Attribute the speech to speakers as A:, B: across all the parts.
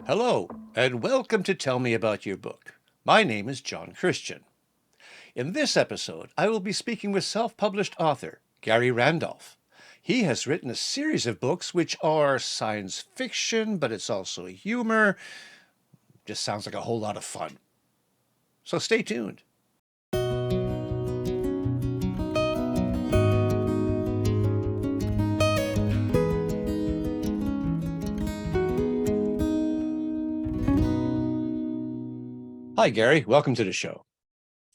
A: Hello, and welcome to Tell Me About Your Book. My name is John Christian. In this episode, I will be speaking with self-published author Gary Randolph. He has written a series of books which are science fiction, but it's also humor. Just sounds like a whole lot of fun. So stay tuned. Hi, Gary. Welcome to the show.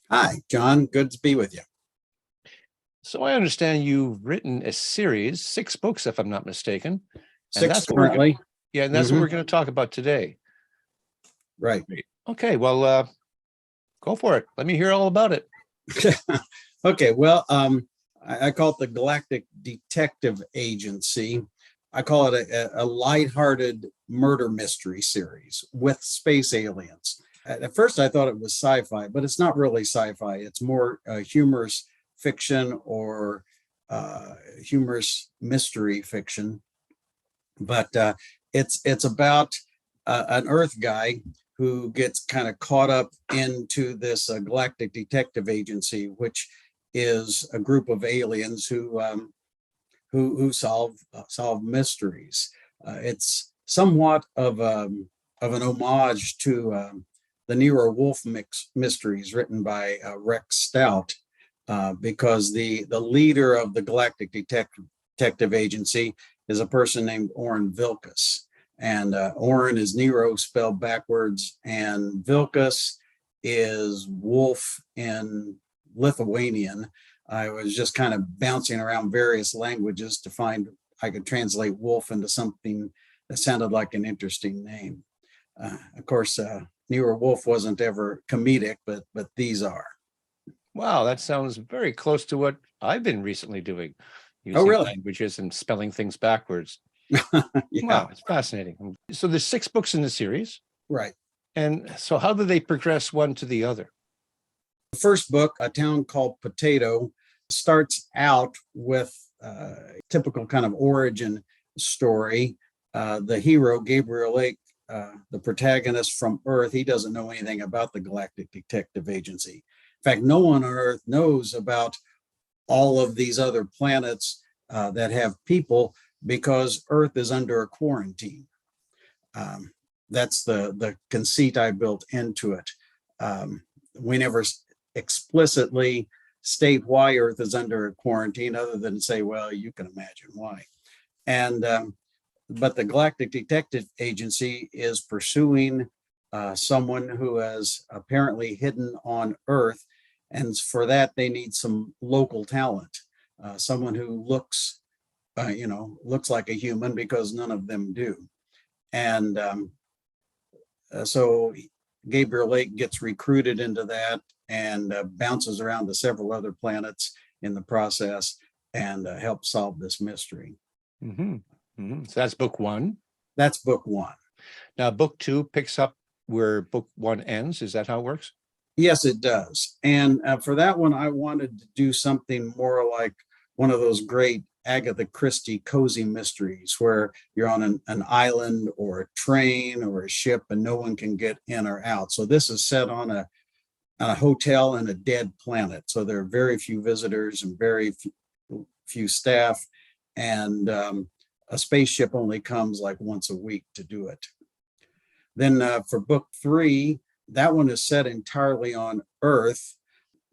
B: Hi, John. Good to be with you.
A: So I understand you've written a series, 6 books, if I'm not mistaken.
B: Six currently.
A: That's what we're going to talk about today.
B: Right.
A: Okay, well, go for it. Let me hear all about it.
B: Okay, well, I call it the Galactic Detective Agency. I call it a lighthearted murder mystery series with space aliens. At first, I thought it was sci-fi, but it's not really sci-fi. It's more humorous fiction or humorous mystery fiction. But it's about an Earth guy who gets kind of caught up into this galactic detective agency, which is a group of aliens who solve mysteries. It's somewhat of an homage to the Nero Wolfe mysteries written by Rex Stout, because the leader of the Galactic Detective Agency is a person named Orrin Vilkas. And Orrin is Nero spelled backwards, and Vilkas is wolf in Lithuanian. I was just kind of bouncing around various languages to find I could translate wolf into something that sounded like an interesting name. Of course, Nero Wolfe wasn't ever comedic, but these are.
A: Wow, that sounds very close to what I've been recently doing,
B: Oh,
A: using
B: really?
A: languages and spelling things backwards.
B: Yeah,
A: Wow, it's fascinating. So there's 6 books in the series.
B: right.
A: And so how do they progress one to the other?
B: The first book, A Town Called Potato, starts out with a typical kind of origin story. The hero, Gabriel Lake, the protagonist from Earth, he doesn't know anything about the Galactic Detective Agency. In fact, no one on Earth knows about all of these other planets that have people because Earth is under a quarantine. That's the conceit I built into it. We never explicitly state why Earth is under a quarantine, other than say, well, you can imagine why. And but the Galactic Detective Agency is pursuing someone who has apparently hidden on Earth, and for that they need some local talent, someone who looks like a human, because none of them do. And so Gabriel Lake gets recruited into that and bounces around to several other planets in the process and helps solve this mystery.
A: Mm-hmm. Mm-hmm. So that's book 1.
B: That's book 1.
A: Now, book 2 picks up where book 1 ends. Is that how it works?
B: Yes, it does. And for that one, I wanted to do something more like one of those great Agatha Christie cozy mysteries where you're on an island or a train or a ship and no one can get in or out. So this is set on a hotel in a dead planet. So there are very few visitors and very few staff. And a spaceship only comes like once a week to do it. Then for book 3, that one is set entirely on Earth.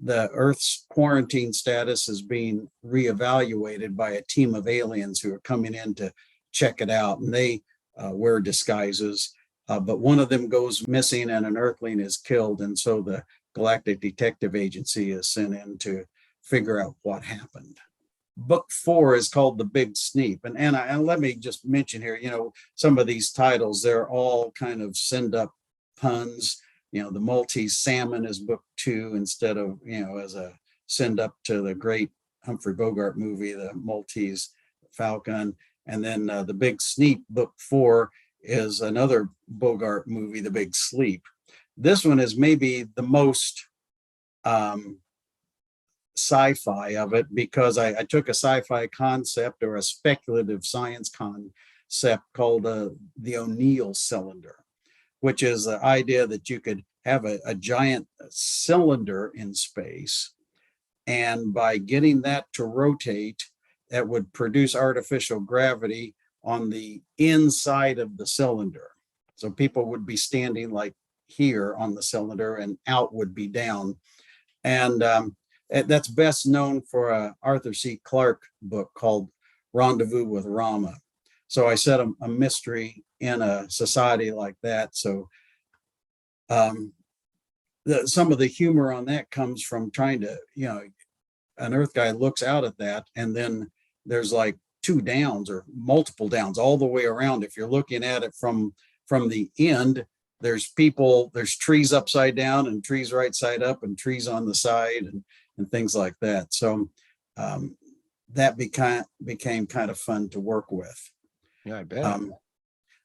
B: The Earth's quarantine status is being reevaluated by a team of aliens who are coming in to check it out. And they wear disguises, but one of them goes missing and an Earthling is killed. And so the Galactic Detective Agency is sent in to figure out what happened. Book 4 is called The Big Sneap. And let me just mention here, some of these titles, they're all kind of send up puns. The Maltese salmon is book 2 instead of, as a send up to the great Humphrey Bogart movie, The Maltese Falcon. And then The Big Sneap, book 4, is another Bogart movie, The Big Sleep. This one is maybe the most sci-fi of it, because I took a sci-fi concept or a speculative science concept called the O'Neill cylinder. which is the idea that you could have a giant cylinder in space, and by getting that to rotate, that would produce artificial gravity on the inside of the cylinder. So people would be standing like here on the cylinder, and out would be down. And that's best known for a Arthur C. Clarke book called Rendezvous with Rama. So I set a mystery in a society like that. So some of the humor on that comes from trying to, an Earth guy looks out at that, and then there's like two downs or multiple downs all the way around. If you're looking at it from the end, there's people, there's trees upside down and trees right side up and trees on the side and things like that. So that became kind of fun to work with.
A: Yeah, I bet.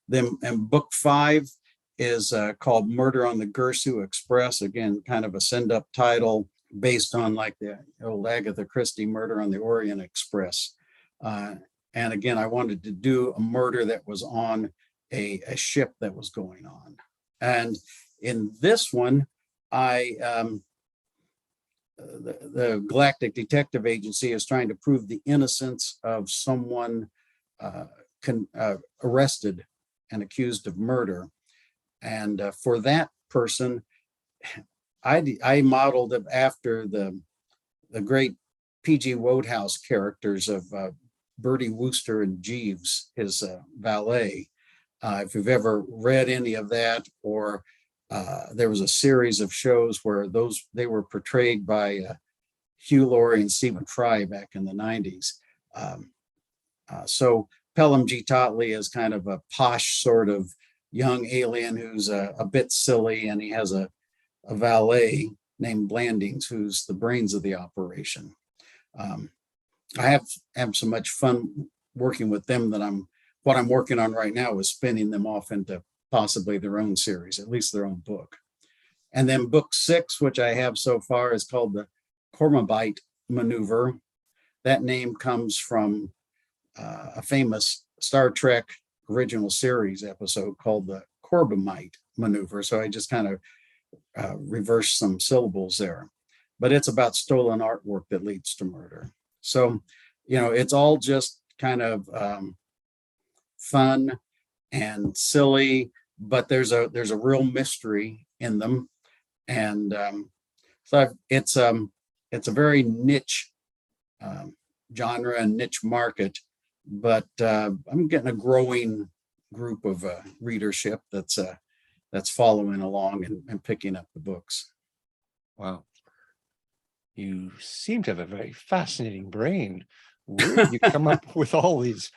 B: Then, and book 5 is called Murder on the Gersu Express. Again, kind of a send-up title based on like the old Agatha Christie Murder on the Orient Express. And again, I wanted to do a murder that was on a ship that was going on. And in this one, the Galactic Detective Agency is trying to prove the innocence of someone arrested and accused of murder. And for that person, I modeled it after the great P.G. Wodehouse characters of Bertie Wooster and Jeeves, his valet. If you've ever read any of that, or there was a series of shows where they were portrayed by Hugh Laurie and Stephen Fry back in the 90s. So Pelham G. Totley is kind of a posh sort of young alien who's a bit silly, and he has a valet named Blandings who's the brains of the operation. I have so much fun working with them that what I'm working on right now is spinning them off into possibly their own series, at least their own book. And then book 6, which I have so far, is called the Corbomite Maneuver. That name comes from a famous Star Trek original series episode called the Corbomite Maneuver. So I just kind of reversed some syllables there. But it's about stolen artwork that leads to murder. So, it's all just kind of fun and silly, but there's a real mystery in them. And so it's a very niche genre and niche market, but I'm getting a growing group of readership that's following along and picking up the books.
A: Wow. You seem to have a very fascinating brain. Where did you come up with all these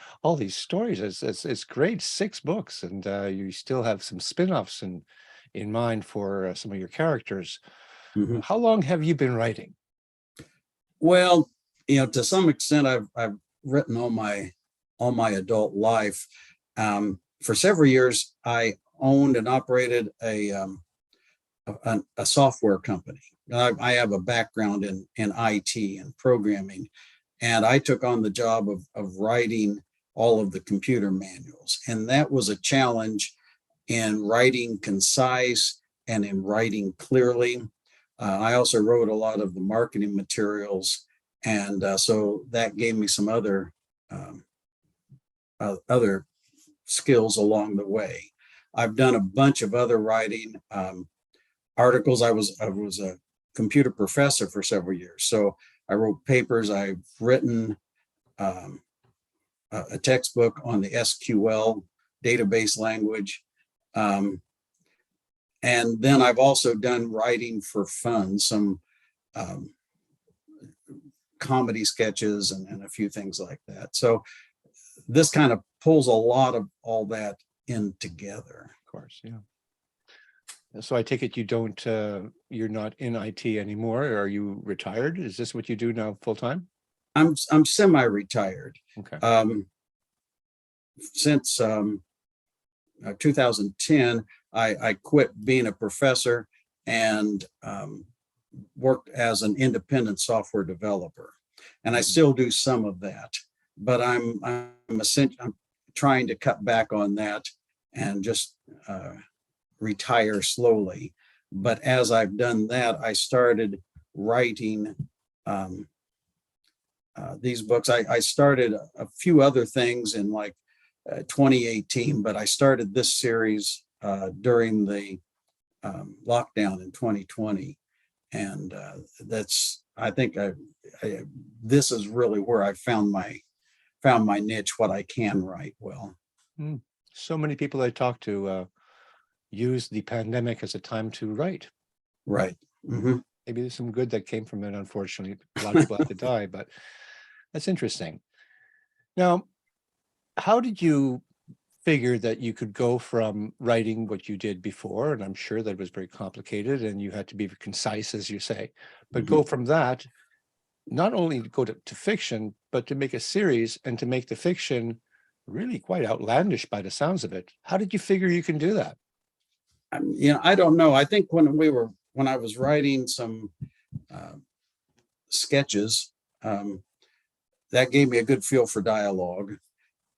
A: stories? It's great, 6 books, and you still have some spin-offs in mind for some of your characters.
B: Mm-hmm.
A: How long have you been writing?
B: Well, to some extent, I've written all my adult life. For several years, I owned and operated a software company. I have a background in IT and programming, and I took on the job of writing all of the computer manuals. And that was a challenge in writing concise and in writing clearly. I also wrote a lot of the marketing materials. And so that gave me some other skills along the way. I've done a bunch of other writing articles. I was a computer professor for several years. So I wrote papers. I've written a textbook on the SQL database language. And then I've also done writing for fun, some comedy sketches and a few things like that. So this kind of pulls a lot of all that in together.
A: Of course, yeah. So I take it you're not in IT anymore. Are you retired? Is this what you do now full time?
B: I'm semi-retired.
A: Okay.
B: Since 2010, I quit being a professor and worked as an independent software developer. And I still do some of that, but I'm trying to cut back on that and just retire slowly. But as I've done that, I started writing these books. I started a few other things in like 2018, but I started this series during the lockdown in 2020. And I think this is really where I found my niche, what I can write well.
A: Mm. So many people I talk to use the pandemic as a time to write.
B: Right. Mm-hmm.
A: Maybe there's some good that came from it. Unfortunately, a lot of people have to die, but that's interesting. Now, how did you figure that you could go from writing what you did before, and I'm sure that was very complicated and you had to be concise, as you say, but
B: Mm-hmm.
A: go from that, not only to go to fiction, but to make a series and to make the fiction really quite outlandish by the sounds of it. How did you figure you can do that?
B: I don't know. I think when I was writing some sketches, that gave me a good feel for dialogue,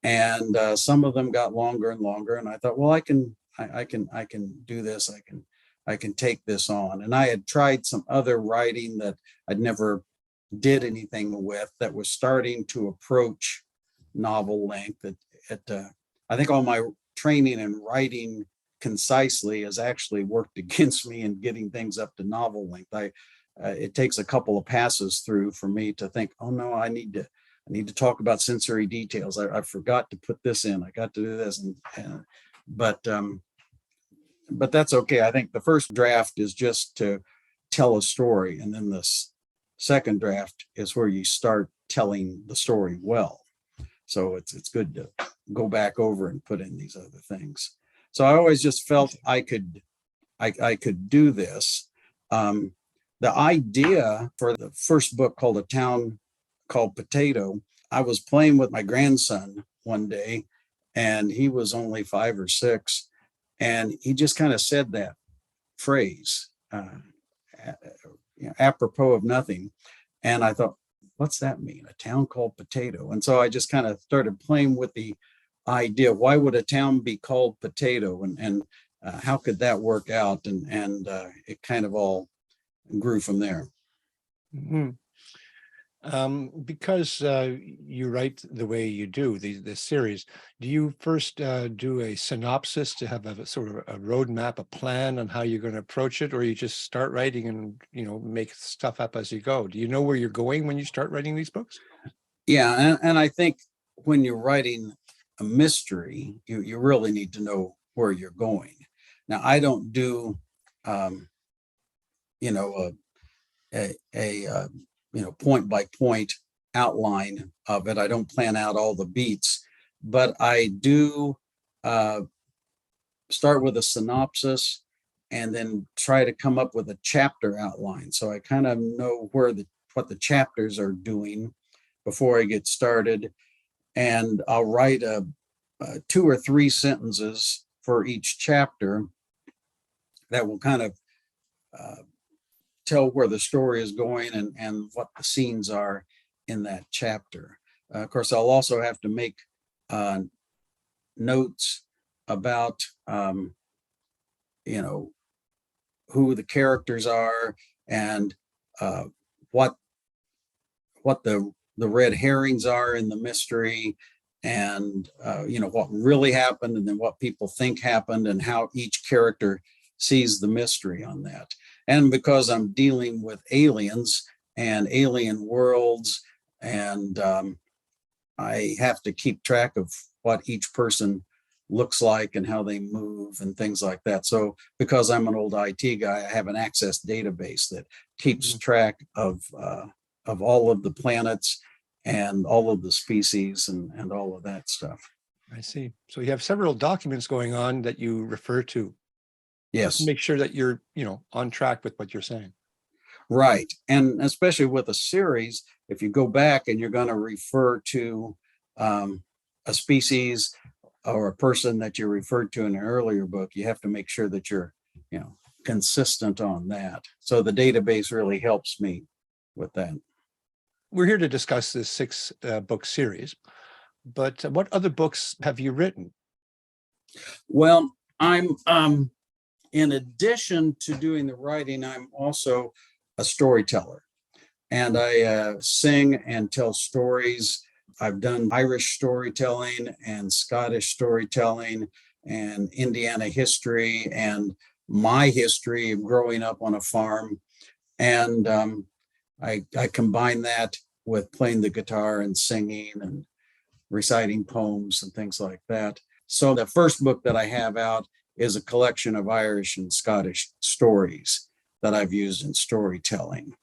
B: and some of them got longer and longer. And I thought, well, I can do this. I can take this on. And I had tried some other writing that I'd never did anything with, that was starting to approach novel length. I think all my training in writing concisely has actually worked against me in getting things up to novel length. It takes a couple of passes through for me to think, oh no, I need to talk about sensory details. I forgot to put this in. I got to do this, but that's okay. I think the first draft is just to tell a story, and then this second draft is where you start telling the story well. So it's good to go back over and put in these other things. So I always just felt I could do this. The idea for the first book, called A Town Called Potato, I was playing with my grandson one day, and he was only 5 or 6, and he just kind of said that phrase, apropos of nothing. And I thought, what's that mean? A town called Potato? And so I just kind of started playing with the idea. Why would a town be called Potato? And how could that work out? And it kind of all grew from there.
A: Mm-hmm. Because you write the way you do, this series, do you first do a synopsis to have a sort of a roadmap, a plan on how you're going to approach it, or you just start writing and make stuff up as you go? Do you know where you're going when you start writing these books?
B: Yeah, and I think when you're writing a mystery, you really need to know where you're going. Now, I don't do a point by point outline of it. I don't plan out all the beats, but I do start with a synopsis and then try to come up with a chapter outline. So I kind of know what the chapters are doing before I get started. And I'll write 2 or 3 sentences for each chapter that will kind of tell where the story is going and what the scenes are in that chapter. Of course, I'll also have to make notes about, who the characters are, and what the red herrings are in the mystery, and what really happened, and then what people think happened, and how each character sees the mystery on that. And because I'm dealing with aliens and alien worlds, and I have to keep track of what each person looks like and how they move and things like that. So because I'm an old IT guy, I have an Access database that keeps track of all of the planets and all of the species and all of that stuff.
A: I see. So you have several documents going on that you refer to.
B: Yes.
A: Just to make sure that you're, on track with what you're saying.
B: Right. And especially with a series, if you go back and you're going to refer to a species or a person that you referred to in an earlier book, you have to make sure that you're, consistent on that. So the database really helps me with that.
A: We're here to discuss this 6-book series, but what other books have you written?
B: Well, I'm In addition to doing the writing, I'm also a storyteller, and I sing and tell stories. I've done Irish storytelling and Scottish storytelling and Indiana history and my history of growing up on a farm. And I combine that with playing the guitar and singing and reciting poems and things like that. So the first book that I have out is a collection of Irish and Scottish stories that I've used in storytelling.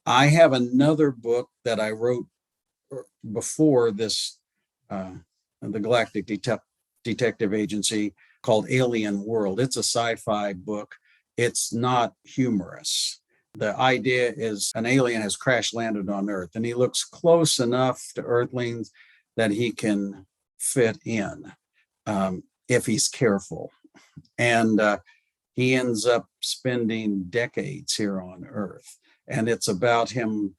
B: I have another book that I wrote before this, the Galactic Detective Agency, called Alien World. It's a sci-fi book. It's not humorous. The idea is an alien has crash landed on Earth, and he looks close enough to Earthlings that he can fit in if he's careful. And he ends up spending decades here on Earth. And it's about him,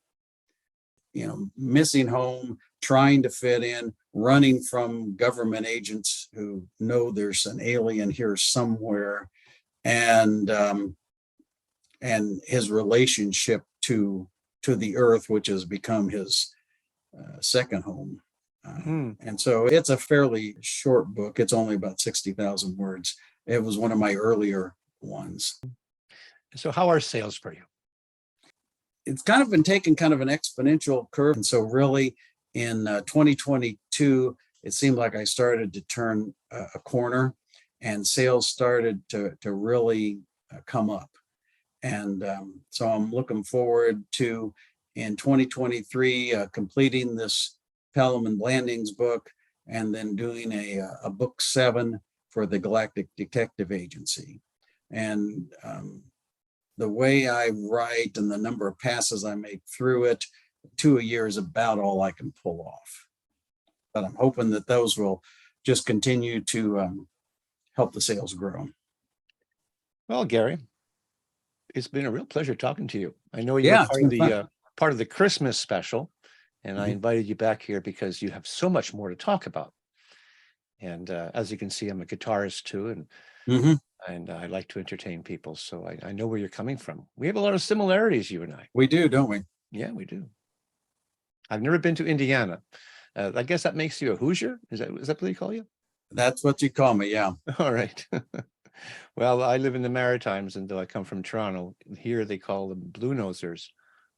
B: missing home, trying to fit in, running from government agents who know there's an alien here somewhere, and his relationship to the Earth, which has become his second home. And so it's a fairly short book. It's only about 60,000 words. It was one of my earlier ones.
A: So how are sales for you?
B: It's kind of been taking kind of an exponential curve. And so really in 2022, it seemed like I started to turn a corner, and sales started to really come up. And so I'm looking forward to, in 2023, completing this Pelham and Blanding's book, and then doing a book 7 for the Galactic Detective Agency. And the way I write and the number of passes I make through it, 2 a year is about all I can pull off. But I'm hoping that those will just continue to help the sales grow.
A: Well, Gary, it's been a real pleasure talking to you. I know you were part of the Christmas special, and I invited you back here because you have so much more to talk about. And as you can see, I'm a guitarist too, and I like to entertain people. So I know where you're coming from. We have a lot of similarities, you and I.
B: We do, don't we?
A: Yeah, we do. I've never been to Indiana. I guess that makes you a Hoosier. Is that what they call you?
B: That's what you call me, yeah.
A: All right. Well, I live in the Maritimes, and though I come from Toronto, here they call them blue nosers.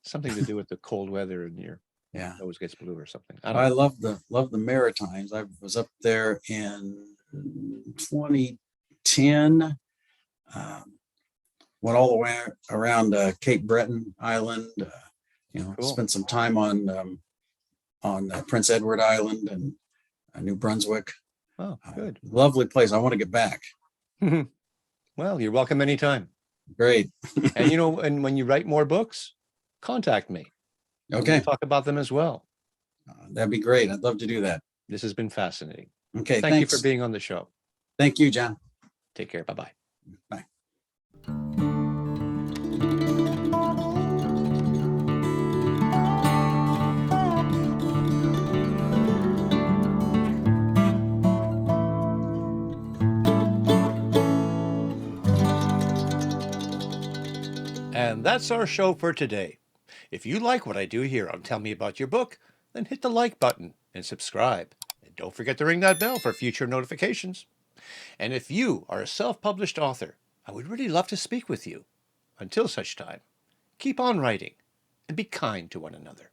A: Something to do with the cold weather, and your nose gets blue or something.
B: I love the Maritimes. I was up there in 2010. Went all the way around Cape Breton Island. Cool. Spent some time on Prince Edward Island and New Brunswick.
A: Oh, good.
B: Lovely place. I want to get back.
A: Well, you're welcome anytime.
B: Great.
A: And and when you write more books, contact me.
B: Okay.
A: We'll talk about them as well.
B: That'd be great. I'd love to do that.
A: This has been fascinating.
B: Okay.
A: Thank you for being on the show.
B: Thank you, John.
A: Take care. Bye-bye.
B: Bye.
A: And that's our show for today. If you like what I do here on Tell Me About Your Book, then hit the like button and subscribe. And don't forget to ring that bell for future notifications. And if you are a self-published author, I would really love to speak with you. Until such time, keep on writing and be kind to one another.